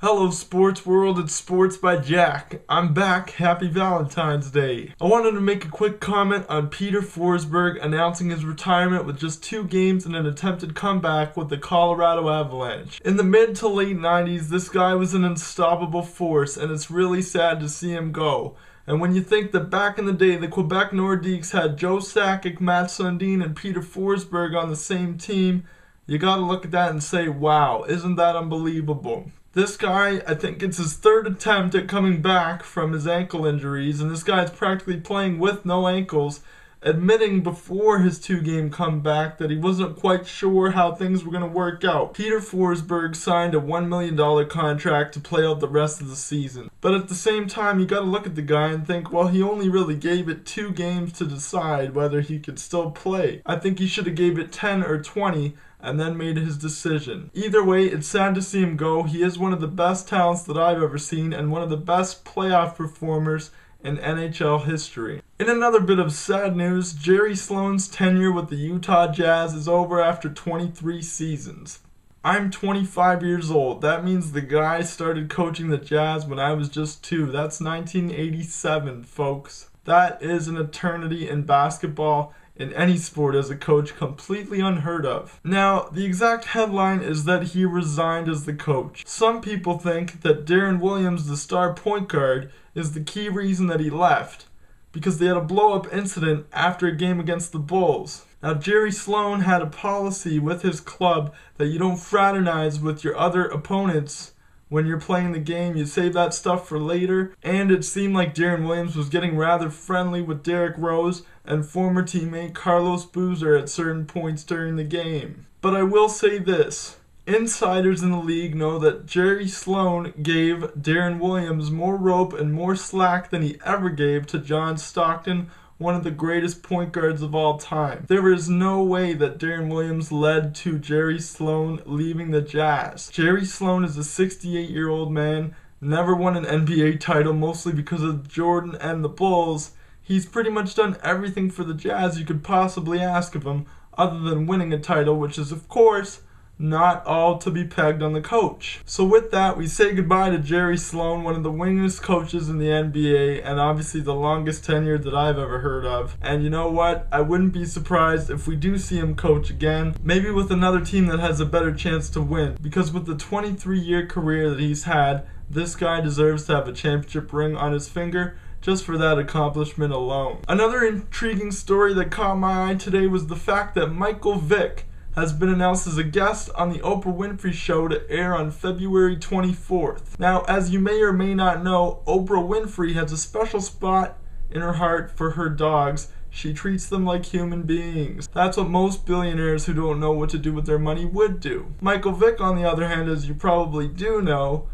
Hello sports world, it's Sports by Jack. I'm back, happy Valentine's Day. I wanted to make a quick comment on Peter Forsberg announcing his retirement with just 2 games in an attempted comeback with the Colorado Avalanche. In the mid to late 90s, this guy was an unstoppable force, and it's really sad to see him go. And when you think that back in the day, the Quebec Nordiques had Joe Sakic, Matt Sundin, and Peter Forsberg on the same team, you gotta look at that and say, wow, isn't that unbelievable? This guy, I think it's his 3rd attempt at coming back from his ankle injuries, and this guy's practically playing with no ankles, admitting before his 2-game comeback that he wasn't quite sure how things were going to work out. Peter Forsberg signed a $1 million contract to play out the rest of the season. But at the same time, you got to look at the guy and think, well, he only really gave it 2 games to decide whether he could still play. I think he should have gave it 10 or 20 and then made his decision. Either way, it's sad to see him go. He is one of the best talents that I've ever seen and one of the best playoff performers in NHL history. In another bit of sad news, Jerry Sloan's tenure with the Utah Jazz is over after 23 seasons. I'm 25 years old. That means the guy started coaching the Jazz when I was just 2. That's 1987, folks. That is an eternity in basketball, in any sport, as a coach, completely unheard of. Now, the exact headline is that he resigned as the coach. Some people think that Darren Williams, the star point guard, is the key reason that he left, because they had a blow-up incident after a game against the Bulls. Now, Jerry Sloan had a policy with his club that you don't fraternize with your other opponents when you're playing the game. You save that stuff for later, and it seemed like Darren Williams was getting rather friendly with Derrick Rose and former teammate Carlos Boozer at certain points during the game. But I will say this. Insiders in the league know that Jerry Sloan gave Darren Williams more rope and more slack than he ever gave to John Stockton, one of the greatest point guards of all time. There is no way that Darren Williams led to Jerry Sloan leaving the Jazz. Jerry Sloan is a 68-year-old man, never won an NBA title, mostly because of Jordan and the Bulls. He's pretty much done everything for the Jazz you could possibly ask of him, other than winning a title, which is, of course, not all to be pegged on the coach. So with that, we say goodbye to Jerry Sloan, one of the winningest coaches in the NBA, and obviously the longest tenure that I've ever heard of. And you know what? I wouldn't be surprised if we do see him coach again, maybe with another team that has a better chance to win, because with the 23-year career that he's had, this guy deserves to have a championship ring on his finger, just for that accomplishment alone. Another intriguing story that caught my eye today was the fact that Michael Vick has been announced as a guest on the Oprah Winfrey Show to air on February 24th. Now, as you may or may not know, Oprah Winfrey has a special spot in her heart for her dogs. She treats them like human beings. That's what most billionaires who don't know what to do with their money would do. Michael Vick, on the other hand, as you probably do know,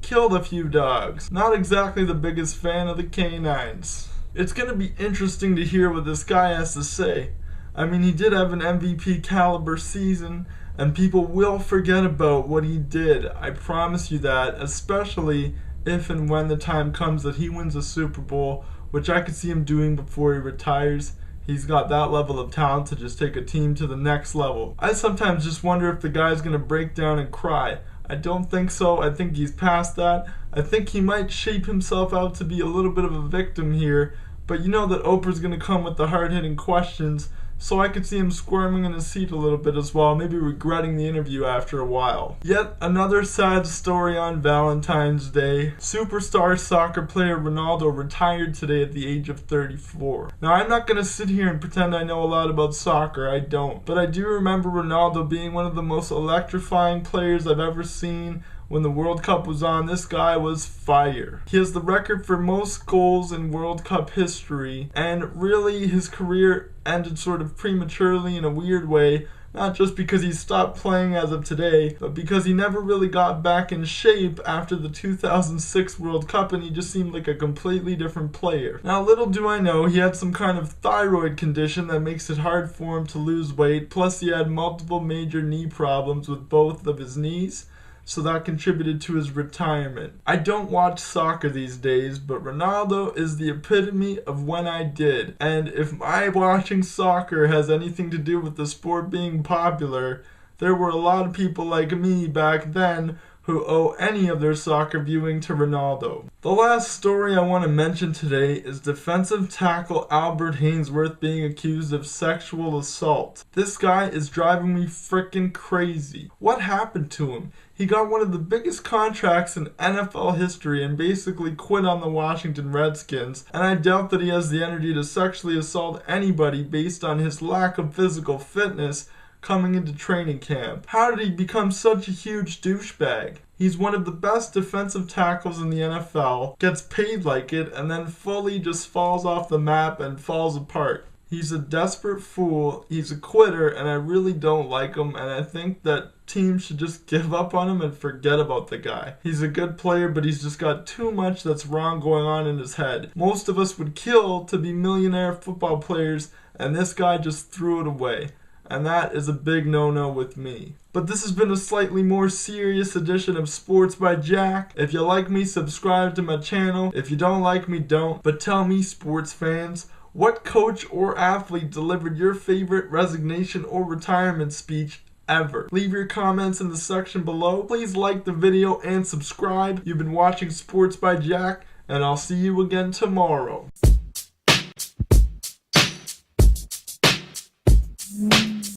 killed a few dogs. Not exactly the biggest fan of the canines. It's going to be interesting to hear what this guy has to say. I mean, he did have an MVP caliber season, and people will forget about what he did. I promise you that, especially if and when the time comes that he wins a Super Bowl, which I could see him doing before he retires. He's got that level of talent to just take a team to the next level. I sometimes just wonder if the guy's going to break down and cry. I don't think so. I think he's past that. I think he might shape himself out to be a little bit of a victim here, but you know that Oprah's going to come with the hard-hitting questions, so I could see him squirming in his seat a little bit as well, maybe regretting the interview after a while. Yet another sad story on Valentine's Day. Superstar soccer player Ronaldo retired today at the age of 34. Now, I'm not going to sit here and pretend I know a lot about soccer, I don't. But I do remember Ronaldo being one of the most electrifying players I've ever seen. When the World Cup was on, this guy was fire. He has the record for most goals in World Cup history, and really his career ended sort of prematurely in a weird way, not just because he stopped playing as of today, but because he never really got back in shape after the 2006 World Cup, and he just seemed like a completely different player. Now, little do I know, he had some kind of thyroid condition that makes it hard for him to lose weight, plus he had multiple major knee problems with both of his knees, so that contributed to his retirement. I don't watch soccer these days, but Ronaldo is the epitome of when I did. And if my watching soccer has anything to do with the sport being popular, there were a lot of people like me back then who owe any of their soccer viewing to Ronaldo. The last story I want to mention today is defensive tackle Albert Hainsworth being accused of sexual assault. This guy is driving me frickin' crazy. What happened to him? He got one of the biggest contracts in NFL history and basically quit on the Washington Redskins, and I doubt that he has the energy to sexually assault anybody based on his lack of physical fitness coming into training camp. How did he become such a huge douchebag? He's one of the best defensive tackles in the NFL, gets paid like it, and then fully just falls off the map and falls apart. He's a desperate fool, he's a quitter, and I really don't like him, and I think that teams should just give up on him and forget about the guy. He's a good player, but he's just got too much that's wrong going on in his head. Most of us would kill to be millionaire football players, and this guy just threw it away. And that is a big no-no with me. But this has been a slightly more serious edition of Sports by Jack. If you like me, subscribe to my channel. If you don't like me, don't. But tell me, sports fans, what coach or athlete delivered your favorite resignation or retirement speech ever? Leave your comments in the section below. Please like the video and subscribe. You've been watching Sports by Jack, and I'll see you again tomorrow.